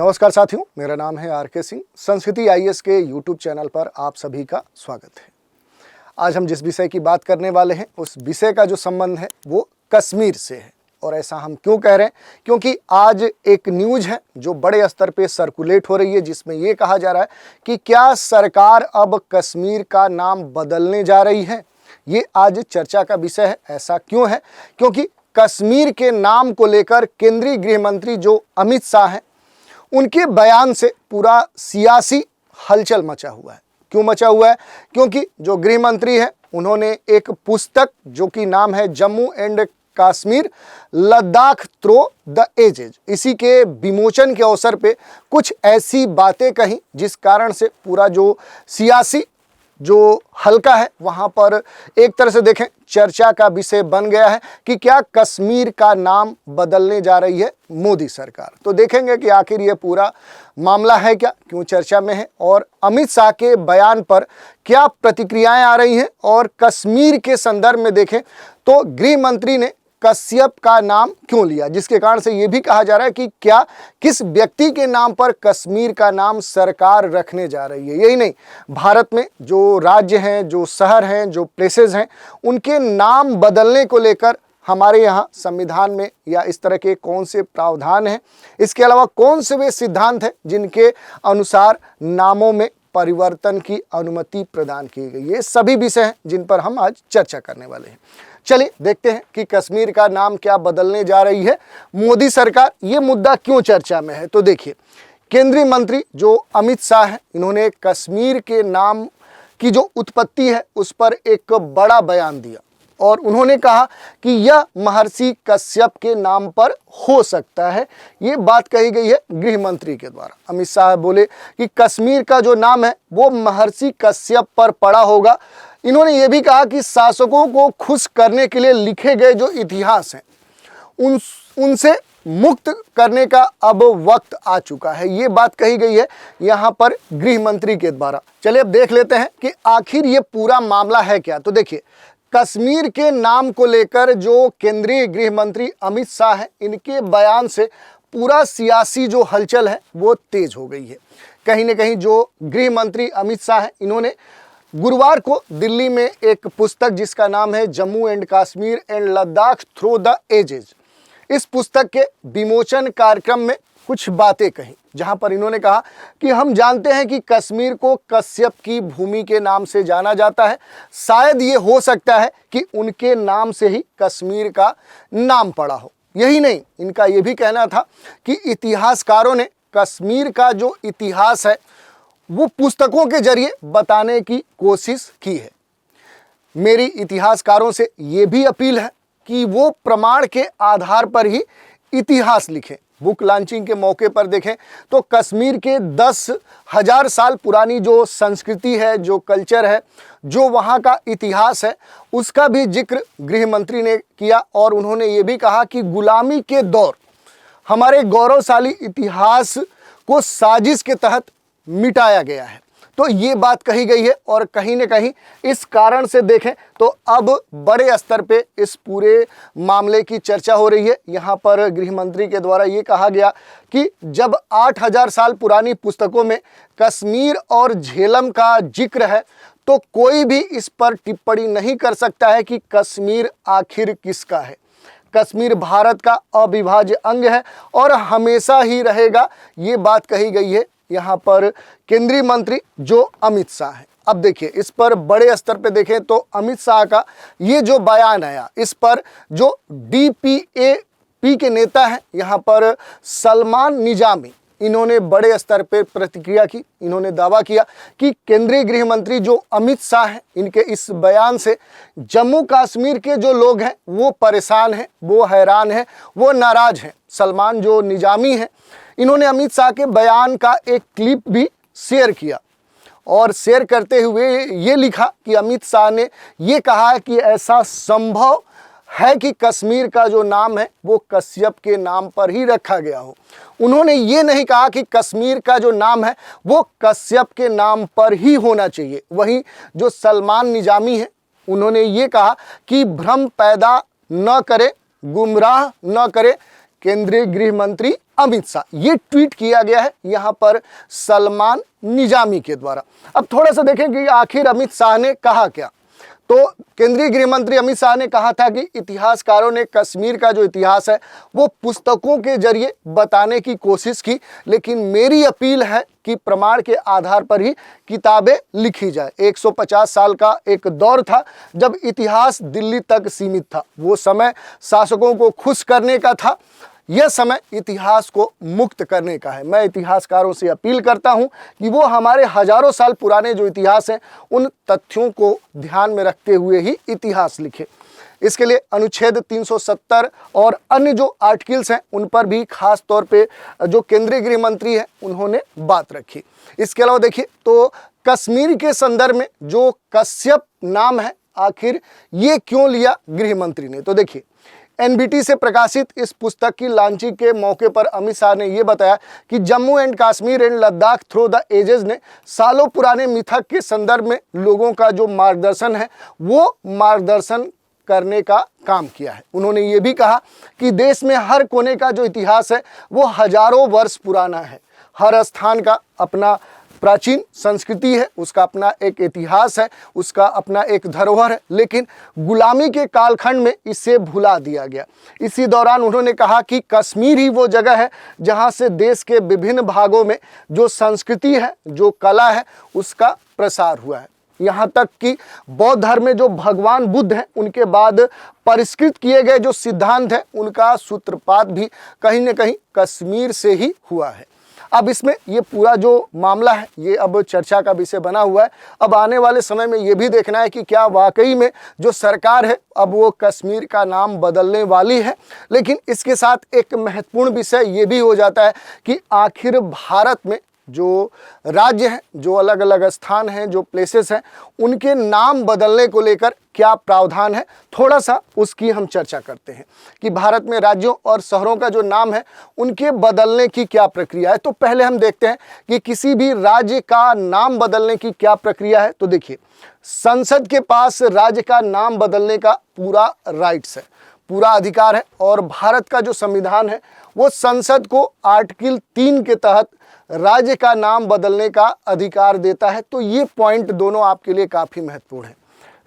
नमस्कार साथियों, मेरा नाम है आर.के. सिंह। संस्कृति आईएएस के यूट्यूब चैनल पर आप सभी का स्वागत है। आज हम जिस विषय की बात करने वाले हैं उस विषय का जो संबंध है वो कश्मीर से है। और ऐसा हम क्यों कह रहे हैं? क्योंकि आज एक न्यूज़ है जो बड़े स्तर पे सर्कुलेट हो रही है, जिसमें ये कहा जा रहा है कि क्या सरकार अब कश्मीर का नाम बदलने जा रही है। ये आज चर्चा का विषय है। ऐसा क्यों है? क्योंकि कश्मीर के नाम को लेकर केंद्रीय गृह मंत्री जो अमित शाह हैं, उनके बयान से पूरा सियासी हलचल मचा हुआ है। क्यों मचा हुआ है? क्योंकि जो गृह मंत्री है उन्होंने एक पुस्तक जो कि नाम है Jammu and Kashmir Ladakh through the ages, इसी के विमोचन के अवसर पे कुछ ऐसी बातें कही जिस कारण से पूरा जो सियासी जो हल्का है वहाँ पर एक तरह से देखें चर्चा का विषय बन गया है कि क्या कश्मीर का नाम बदलने जा रही है मोदी सरकार। तो देखेंगे कि आखिर ये पूरा मामला है क्या, क्यों चर्चा में है और अमित शाह के बयान पर क्या प्रतिक्रियाएं आ रही हैं। और कश्मीर के संदर्भ में देखें तो गृह मंत्री ने कश्यप का नाम क्यों लिया, जिसके कारण से ये भी कहा जा रहा है कि क्या किस व्यक्ति के नाम पर कश्मीर का नाम सरकार रखने जा रही है। यही नहीं, भारत में जो राज्य हैं, जो शहर हैं, जो प्लेसेस हैं, उनके नाम बदलने को लेकर हमारे यहाँ संविधान में या इस तरह के कौन से प्रावधान हैं, इसके अलावा कौन से वे सिद्धांत हैं जिनके अनुसार नामों में परिवर्तन की अनुमति प्रदान की गई। ये सभी विषय हैं जिन पर हम आज चर्चा करने वाले हैं। चलिए देखते हैं कि कश्मीर का नाम क्या बदलने जा रही है मोदी सरकार। ये मुद्दा क्यों चर्चा में है? तो देखिए, केंद्रीय मंत्री जो अमित शाह हैं, इन्होंने कश्मीर के नाम की जो उत्पत्ति है उस पर एक बड़ा बयान दिया और उन्होंने कहा कि यह महर्षि कश्यप के नाम पर हो सकता है। ये बात कही गई है गृह मंत्री के द्वारा। अमित शाह बोले कि कश्मीर का जो नाम है वो महर्षि कश्यप पर पड़ा होगा। इन्होंने ये भी कहा कि शासकों को खुश करने के लिए लिखे गए जो इतिहास हैं उनसे मुक्त करने का अब वक्त आ चुका है। ये बात कही गई है यहाँ पर गृह मंत्री के द्वारा। चलिए अब देख लेते हैं कि आखिर ये पूरा मामला है क्या। तो देखिए, कश्मीर के नाम को लेकर जो केंद्रीय गृह मंत्री अमित शाह हैं, इनके बयान से पूरा सियासी जो हलचल है वो तेज हो गई है। कहीं ना कहीं जो गृह मंत्री अमित शाह हैं, इन्होंने गुरुवार को दिल्ली में एक पुस्तक जिसका नाम है Jammu and Kashmir and Ladakh through the ages, इस पुस्तक के विमोचन कार्यक्रम में कुछ बातें कही, जहां पर इन्होंने कहा कि हम जानते हैं कि कश्मीर को कश्यप की भूमि के नाम से जाना जाता है। शायद ये हो सकता है कि उनके नाम से ही कश्मीर का नाम पड़ा हो। यही नहीं, इनका ये भी कहना था कि इतिहासकारों ने कश्मीर का जो इतिहास है वो पुस्तकों के जरिए बताने की कोशिश की है। मेरी इतिहासकारों से ये भी अपील है कि वो प्रमाण के आधार पर ही इतिहास लिखें। बुक लॉन्चिंग के मौके पर देखें तो कश्मीर के 10,000 साल पुरानी जो संस्कृति है, जो कल्चर है, जो वहाँ का इतिहास है, उसका भी जिक्र गृह मंत्री ने किया। और उन्होंने ये भी कहा कि गुलामी के दौर हमारे गौरवशाली इतिहास को साजिश के तहत मिटाया गया है। तो ये बात कही गई है और कहीं न कहीं इस कारण से देखें तो अब बड़े स्तर पे इस पूरे मामले की चर्चा हो रही है। यहाँ पर गृह मंत्री के द्वारा ये कहा गया कि जब 8,000 साल पुरानी पुस्तकों में कश्मीर और झेलम का जिक्र है तो कोई भी इस पर टिप्पणी नहीं कर सकता है कि कश्मीर आखिर किसका है। कश्मीर भारत का अविभाज्य अंग है और हमेशा ही रहेगा। ये बात कही गई है यहाँ पर केंद्रीय मंत्री जो अमित शाह हैं। अब देखिए, इस पर बड़े स्तर पे देखें तो अमित शाह का ये जो बयान आया, इस पर जो डीपीएपी के नेता हैं यहाँ पर सलमान निजामी, इन्होंने बड़े स्तर पे प्रतिक्रिया की। इन्होंने दावा किया कि केंद्रीय गृह मंत्री जो अमित शाह हैं, इनके इस बयान से जम्मू कश्मीर के जो लोग हैं वो परेशान हैं, वो हैरान हैं, वो नाराज हैं। सलमान जो निजामी हैं, इन्होंने अमित शाह के बयान का एक क्लिप भी शेयर किया और शेयर करते हुए ये लिखा कि अमित शाह ने ये कहा कि ऐसा संभव है कि कश्मीर का जो नाम है वो कश्यप के नाम पर ही रखा गया हो। उन्होंने ये नहीं कहा कि कश्मीर का जो नाम है वो कश्यप के नाम पर ही होना चाहिए। वहीं जो सलमान निजामी है, उन्होंने ये कहा कि भ्रम पैदा न करे, गुमराह न करे केंद्रीय गृह मंत्री अमित शाह। ये ट्वीट किया गया है यहाँ पर सलमान निजामी के द्वारा। अब थोड़ा सा देखें कि आखिर अमित शाह ने कहा क्या। तो केंद्रीय गृह मंत्री अमित शाह ने कहा था कि इतिहासकारों ने कश्मीर का जो इतिहास है वो पुस्तकों के जरिए बताने की कोशिश की, लेकिन मेरी अपील है कि प्रमाण के आधार पर ही किताबें लिखी जाए। 150 साल का एक दौर था जब इतिहास दिल्ली तक सीमित था। वो समय शासकों को खुश करने का था, यह समय इतिहास को मुक्त करने का है। मैं इतिहासकारों से अपील करता हूं कि वो हमारे हजारों साल पुराने जो इतिहास हैं उन तथ्यों को ध्यान में रखते हुए ही इतिहास लिखें। इसके लिए अनुच्छेद 370 और अन्य जो आर्टिकल्स हैं उन पर भी खास तौर पे जो केंद्रीय गृह मंत्री हैं उन्होंने बात रखी। इसके अलावा देखिए तो कश्मीर के संदर्भ में जो कश्यप नाम है, आखिर ये क्यों लिया गृह मंत्री ने। तो देखिए एनबीटी से प्रकाशित इस पुस्तक की लॉन्चिंग के मौके पर अमित शाह ने यह बताया कि Jammu and Kashmir and Ladakh through the ages ने सालों पुराने मिथक के संदर्भ में लोगों का जो मार्गदर्शन है वो मार्गदर्शन करने का काम किया है। उन्होंने ये भी कहा कि देश में हर कोने का जो इतिहास है वो हजारों वर्ष पुराना है। हर स्थान का अपना प्राचीन संस्कृति है, उसका अपना एक इतिहास है, उसका अपना एक धरोहर है, लेकिन गुलामी के कालखंड में इसे भुला दिया गया। इसी दौरान उन्होंने कहा कि कश्मीर ही वो जगह है जहां से देश के विभिन्न भागों में जो संस्कृति है, जो कला है, उसका प्रसार हुआ है। यहाँ तक कि बौद्ध धर्म में जो भगवान बुद्ध हैं उनके बाद परिष्कृत किए गए जो सिद्धांत हैं उनका सूत्रपात भी कहीं न कहीं कश्मीर से ही हुआ है। अब इसमें ये पूरा जो मामला है ये अब चर्चा का विषय बना हुआ है। अब आने वाले समय में ये भी देखना है कि क्या वाकई में जो सरकार है अब वो कश्मीर का नाम बदलने वाली है। लेकिन इसके साथ एक महत्वपूर्ण विषय ये भी हो जाता है कि आखिर भारत में जो राज्य हैं, जो अलग अलग स्थान हैं, जो प्लेसेस हैं, उनके नाम बदलने को लेकर क्या प्रावधान है, थोड़ा सा उसकी हम चर्चा करते हैं कि भारत में राज्यों और शहरों का जो नाम है उनके बदलने की क्या प्रक्रिया है। तो पहले हम देखते हैं कि किसी भी राज्य का नाम बदलने की क्या प्रक्रिया है। तो देखिए संसद के पास राज्य का नाम बदलने का पूरा राइट्स है, पूरा अधिकार है, और भारत का जो संविधान है वो संसद को आर्टिकल 3 के तहत राज्य का नाम बदलने का अधिकार देता है। तो ये पॉइंट दोनों आपके लिए काफी महत्वपूर्ण है।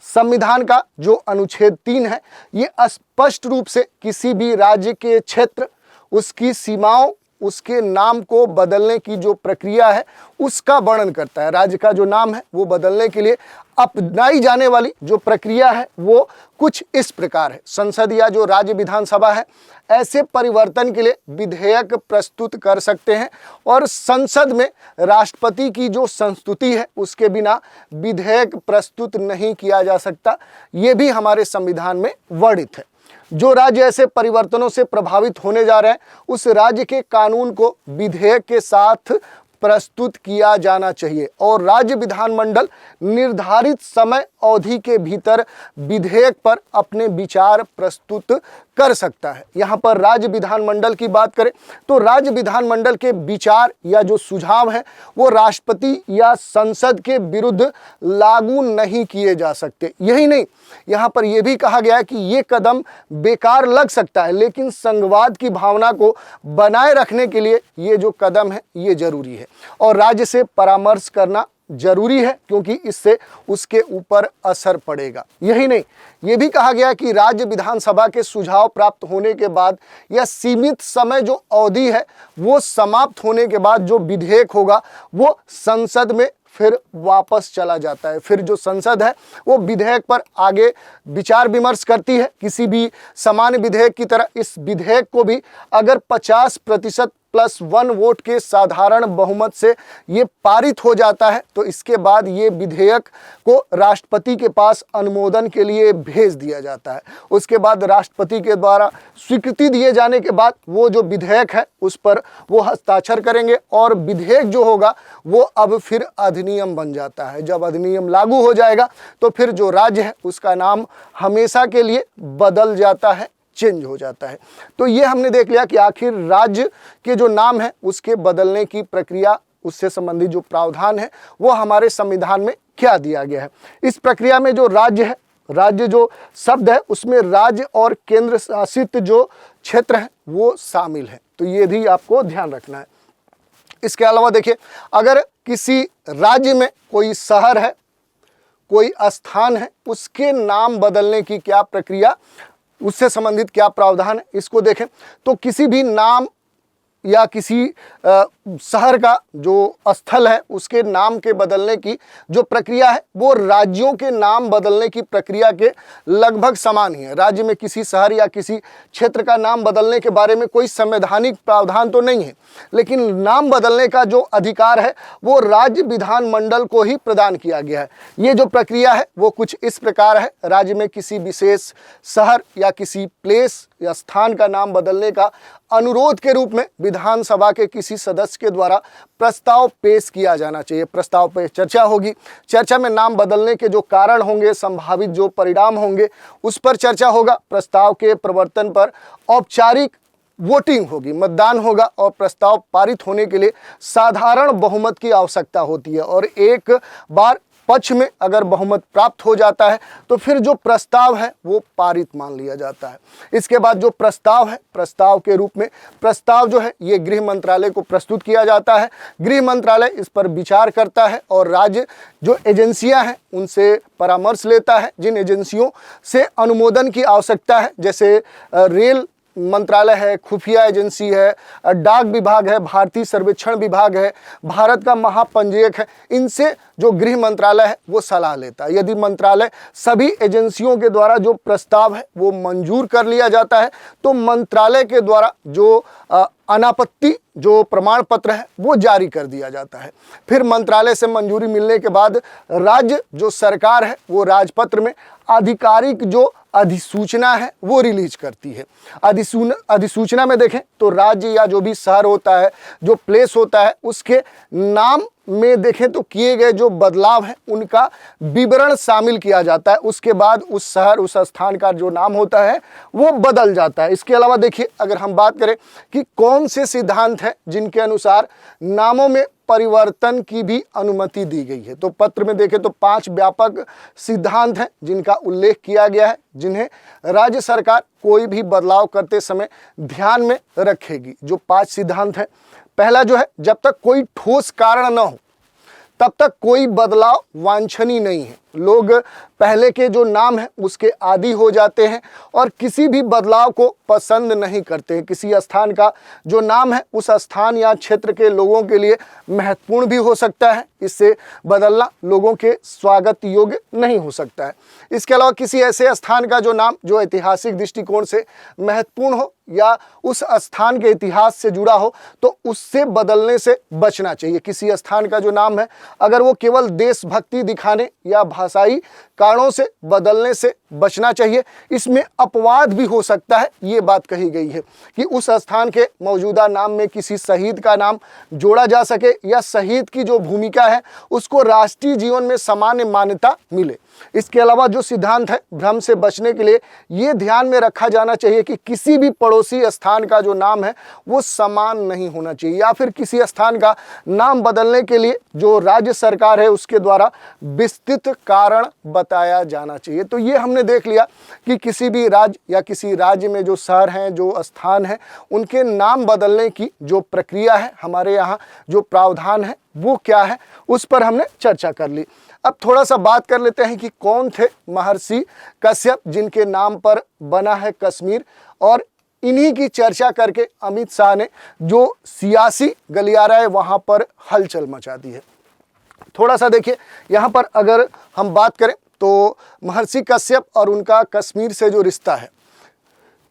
संविधान का जो अनुच्छेद 3 है ये स्पष्ट रूप से किसी भी राज्य के क्षेत्र, उसकी सीमाओं, उसके नाम को बदलने की जो प्रक्रिया है उसका वर्णन करता है। राज्य का जो नाम है वो बदलने के लिए अपनाई जाने वाली जो प्रक्रिया है वो कुछ इस प्रकार है। संसद या जो राज्य विधानसभा है ऐसे परिवर्तन के लिए विधेयक प्रस्तुत कर सकते हैं, और संसद में राष्ट्रपति की जो संस्तुति है उसके बिना विधेयक प्रस्तुत नहीं किया जा सकता। ये भी हमारे संविधान में वर्णित है। जो राज्य ऐसे परिवर्तनों से प्रभावित होने जा रहे हैं उस राज्य के कानून को विधेयक के साथ प्रस्तुत किया जाना चाहिए, और राज्य विधानमंडल निर्धारित समय अवधि के भीतर विधेयक पर अपने विचार प्रस्तुत कर सकता है। यहाँ पर राज्य विधानमंडल की बात करें तो राज्य विधानमंडल के विचार या जो सुझाव हैं वो राष्ट्रपति या संसद के विरुद्ध लागू नहीं किए जा सकते। यही नहीं, यहाँ पर यह भी कहा गया है कि ये कदम बेकार लग सकता है, लेकिन संघवाद की भावना को बनाए रखने के लिए ये जो कदम है ये जरूरी है, और राज्य से परामर्श करना जरूरी है क्योंकि इससे उसके ऊपर असर पड़ेगा। यही नहीं, ये भी कहा गया कि राज्य विधानसभा के सुझाव प्राप्त होने के बाद या सीमित समय जो अवधि है वो समाप्त होने के बाद जो विधेयक होगा वो संसद में फिर वापस चला जाता है। फिर जो संसद है वो विधेयक पर आगे विचार विमर्श करती है। किसी भी सामान्य विधेयक की तरह इस विधेयक को भी अगर 50% +1 वोट के साधारण बहुमत से ये पारित हो जाता है तो इसके बाद ये विधेयक को राष्ट्रपति के पास अनुमोदन के लिए भेज दिया जाता है। उसके बाद राष्ट्रपति के द्वारा स्वीकृति दिए जाने के बाद वो जो विधेयक है उस पर वो हस्ताक्षर करेंगे, और विधेयक जो होगा वो अब फिर अधिनियम बन जाता है। जब अधिनियम लागू हो जाएगा तो फिर जो राज्य है उसका नाम हमेशा के लिए बदल जाता है, चेंज हो जाता है। तो ये हमने देख लिया कि आखिर राज्य के जो नाम है उसके बदलने की प्रक्रिया, उससे संबंधित जो प्रावधान है वो हमारे संविधान में क्या दिया गया है। इस प्रक्रिया में जो राज्य है राज्य जो शब्द है उसमें राज्य और केंद्र शासित जो क्षेत्र है वो शामिल है, तो ये भी आपको ध्यान रखना है। इसके अलावा देखिए, अगर किसी राज्य में कोई शहर है, कोई स्थान है, उसके नाम बदलने की क्या प्रक्रिया, उससे संबंधित क्या प्रावधान है, इसको देखें तो किसी भी नाम या किसी शहर का जो स्थल है उसके नाम के बदलने की जो प्रक्रिया है वो राज्यों के नाम बदलने की प्रक्रिया के लगभग समान ही है। राज्य में किसी शहर या किसी क्षेत्र का नाम बदलने के बारे में कोई संवैधानिक प्रावधान तो नहीं है, लेकिन नाम बदलने का जो अधिकार है वो राज्य विधानमंडल को ही प्रदान किया गया है। ये जो प्रक्रिया है वो कुछ इस प्रकार है। राज्य में किसी विशेष शहर या किसी प्लेस या स्थान का नाम बदलने का अनुरोध के रूप में विधानसभा के किसी सदस्य के द्वारा प्रस्ताव पेश किया जाना चाहिए। प्रस्ताव पर चर्चा होगी, चर्चा में नाम बदलने के जो कारण होंगे, संभावित जो परिणाम होंगे उस पर चर्चा होगा। प्रस्ताव के प्रवर्तन पर औपचारिक वोटिंग होगी, मतदान होगा और प्रस्ताव पारित होने के लिए साधारण बहुमत की आवश्यकता होती है। और एक बार पक्ष में अगर बहुमत प्राप्त हो जाता है तो फिर जो प्रस्ताव है वो पारित मान लिया जाता है। इसके बाद जो प्रस्ताव है, प्रस्ताव के रूप में प्रस्ताव जो है ये गृह मंत्रालय को प्रस्तुत किया जाता है। गृह मंत्रालय इस पर विचार करता है और राज्य जो एजेंसियां हैं उनसे परामर्श लेता है। जिन एजेंसियों से अनुमोदन की आवश्यकता है, जैसे रेल मंत्रालय है, खुफिया एजेंसी है, डाक विभाग है, भारतीय सर्वेक्षण विभाग है, भारत का महापंजीयक है, इनसे जो गृह मंत्रालय है वो सलाह लेता है। यदि मंत्रालय सभी एजेंसियों के द्वारा जो प्रस्ताव है वो मंजूर कर लिया जाता है तो मंत्रालय के द्वारा जो अनापत्ति जो प्रमाण पत्र है वो जारी कर दिया जाता है। फिर मंत्रालय से मंजूरी मिलने के बाद राज्य जो सरकार है वो राजपत्र में आधिकारिक जो अधिसूचना है वो रिलीज करती है। अधिसूचना में देखें तो राज्य या जो भी शहर होता है, जो प्लेस होता है, उसके नाम में देखें तो किए गए जो बदलाव हैं उनका विवरण शामिल किया जाता है। उसके बाद उस शहर, उस स्थान का जो नाम होता है वो बदल जाता है। इसके अलावा देखिए, अगर हम बात करें कि कौन से सिद्धांत हैं जिनके अनुसार नामों में परिवर्तन की भी अनुमति दी गई है, तो पत्र में देखें तो 5 व्यापक सिद्धांत हैं जिनका उल्लेख किया गया है, जिन्हें राज्य सरकार कोई भी बदलाव करते समय ध्यान में रखेगी। जो 5 सिद्धांत हैं, पहला जो है, जब तक कोई ठोस कारण न हो तब तक कोई बदलाव वांछनीय नहीं है। लोग पहले के जो नाम है उसके आदी हो जाते हैं और किसी भी बदलाव को पसंद नहीं करते हैं। किसी स्थान का जो नाम है उस स्थान या क्षेत्र के लोगों के लिए महत्वपूर्ण भी हो सकता है, इससे बदलना लोगों के स्वागत योग्य नहीं हो सकता है। इसके अलावा किसी ऐसे स्थान का जो नाम जो ऐतिहासिक दृष्टिकोण से महत्वपूर्ण हो या उस स्थान के इतिहास से जुड़ा हो तो उससे बदलने से बचना चाहिए। किसी स्थान का जो नाम है अगर वो केवल देशभक्ति दिखाने या भाषाई कारणों से बदलने से बचना चाहिए। इसमें अपवाद भी हो सकता है, ये बात कही गई है कि उस स्थान के मौजूदा नाम में किसी शहीद का नाम जोड़ा जा सके या शहीद की जो भूमिका है उसको राष्ट्रीय जीवन में सामान्य मान्यता मिले। इसके अलावा जो सिद्धांत है, भ्रम से बचने के लिए ये ध्यान में रखा जाना चाहिए कि किसी भी पड़ोसी स्थान का जो नाम है वो समान नहीं होना चाहिए, या फिर किसी स्थान का नाम बदलने के लिए जो राज्य सरकार है उसके द्वारा विस्तृत कारण बताया जाना चाहिए। तो ये हमने देख लिया कि किसी भी राज्य या किसी राज्य में जो शहर हैं, जो स्थान है, उनके नाम बदलने की जो प्रक्रिया है, हमारे यहाँ जो प्रावधान है वो क्या है, उस पर हमने चर्चा कर ली। अब थोड़ा सा बात कर लेते हैं कि कौन थे महर्षि कश्यप जिनके नाम पर बना है कश्मीर, और इन्हीं की चर्चा करके अमित शाह ने जो सियासी गलियारा है वहाँ पर हलचल मचा दी है। थोड़ा सा देखिए, यहाँ पर अगर हम बात करें तो महर्षि कश्यप और उनका कश्मीर से जो रिश्ता है,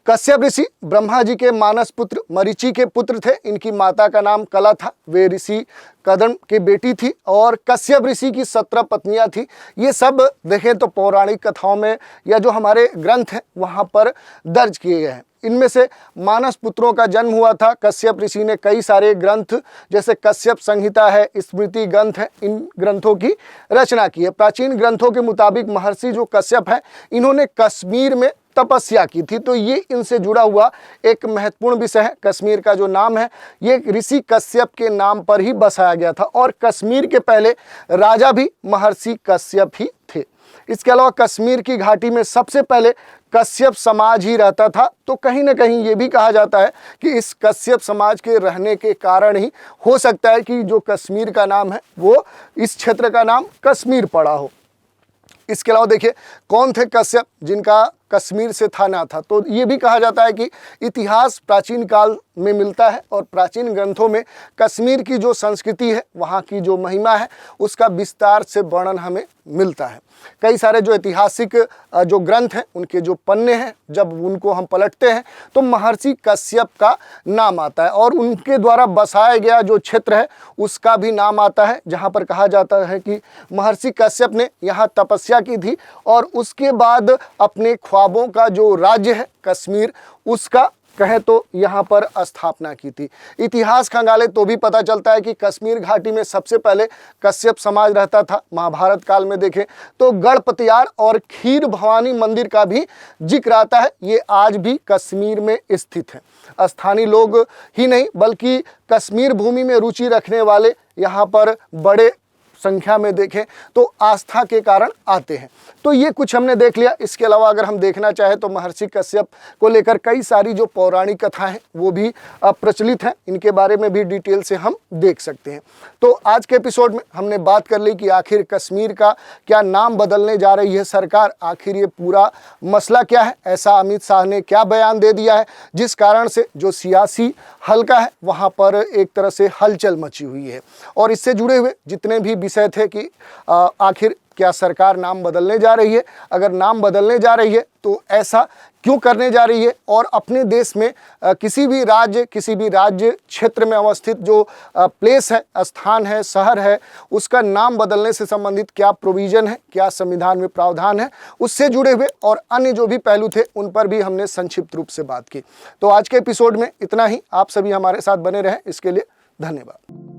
कश्यप ऋषि ब्रह्मा जी के मानस पुत्र मरीचि के पुत्र थे। इनकी माता का नाम कला था, वे ऋषि कदम की बेटी थी और कश्यप ऋषि की 17 पत्नियां थी। ये सब देखें तो पौराणिक कथाओं में या जो हमारे ग्रंथ हैं वहाँ पर दर्ज किए गए हैं। इनमें से मानस पुत्रों का जन्म हुआ था। कश्यप ऋषि ने कई सारे ग्रंथ जैसे कश्यप संहिता है, स्मृति ग्रंथ है, इन ग्रंथों की रचना की है। प्राचीन ग्रंथों के मुताबिक महर्षि जो कश्यप है इन्होंने कश्मीर में तपस्या की थी, तो ये इनसे जुड़ा हुआ एक महत्वपूर्ण विषय है। कश्मीर का जो नाम है ये ऋषि कश्यप के नाम पर ही बसाया गया था और कश्मीर के पहले राजा भी महर्षि कश्यप ही थे। इसके अलावा कश्मीर की घाटी में सबसे पहले कश्यप समाज ही रहता था। तो कहीं ना कहीं ये भी कहा जाता है कि इस कश्यप समाज के रहने के कारण ही हो सकता है कि जो कश्मीर का नाम है वो इस क्षेत्र का नाम कश्मीर पड़ा हो। इसके अलावा देखिए कौन थे कश्यप जिनका कश्मीर से था ना था, तो ये भी कहा जाता है कि इतिहास प्राचीन काल में मिलता है और प्राचीन ग्रंथों में कश्मीर की जो संस्कृति है, वहाँ की जो महिमा है, उसका विस्तार से वर्णन हमें मिलता है। कई सारे जो ऐतिहासिक जो ग्रंथ हैं, उनके जो पन्ने हैं, जब उनको हम पलटते हैं तो महर्षि कश्यप का नाम आता है और उनके द्वारा बसाया गया जो क्षेत्र है उसका भी नाम आता है, जहाँ पर कहा जाता है कि महर्षि कश्यप ने यहाँ तपस्या की थी और उसके बाद अपने ख्वाबों का जो राज्य है कश्मीर, उसका कहे तो यहाँ पर स्थापना की थी। इतिहास खंगाले तो भी पता चलता है कि कश्मीर घाटी में सबसे पहले कश्यप समाज रहता था। महाभारत काल में देखें तो गढ़पतियार और खीर भवानी मंदिर का भी जिक्र आता है। ये आज भी कश्मीर में स्थित है। स्थानीय लोग ही नहीं बल्कि कश्मीर भूमि में रुचि रखने वाले यहाँ पर बड़े संख्या में देखें तो आस्था के कारण आते हैं। तो ये कुछ हमने देख लिया। इसके अलावा अगर हम देखना चाहें तो महर्षि कश्यप को लेकर कई सारी जो पौराणिक कथाएं हैं वो भी प्रचलित हैं, इनके बारे में भी डिटेल से हम देख सकते हैं। तो आज के एपिसोड में हमने बात कर ली कि आखिर कश्मीर का क्या नाम बदलने जा रही है सरकार, आखिर ये पूरा मसला क्या है, ऐसा अमित शाह ने क्या बयान दे दिया है जिस कारण से जो सियासी हल्का है वहाँ पर एक तरह से हलचल मची हुई है। और इससे जुड़े हुए जितने भी विषय थे कि आखिर क्या सरकार नाम बदलने जा रही है, अगर नाम बदलने जा रही है तो ऐसा क्यों करने जा रही है, और अपने देश में किसी भी राज्य क्षेत्र में अवस्थित जो प्लेस है, स्थान है, शहर है, उसका नाम बदलने से संबंधित क्या प्रोविज़न है, क्या संविधान में प्रावधान है, उससे जुड़े हुए और अन्य जो भी पहलू थे उन पर भी हमने संक्षिप्त रूप से बात की। तो आज के एपिसोड में इतना ही। आप सभी हमारे साथ बने रहें, इसके लिए धन्यवाद।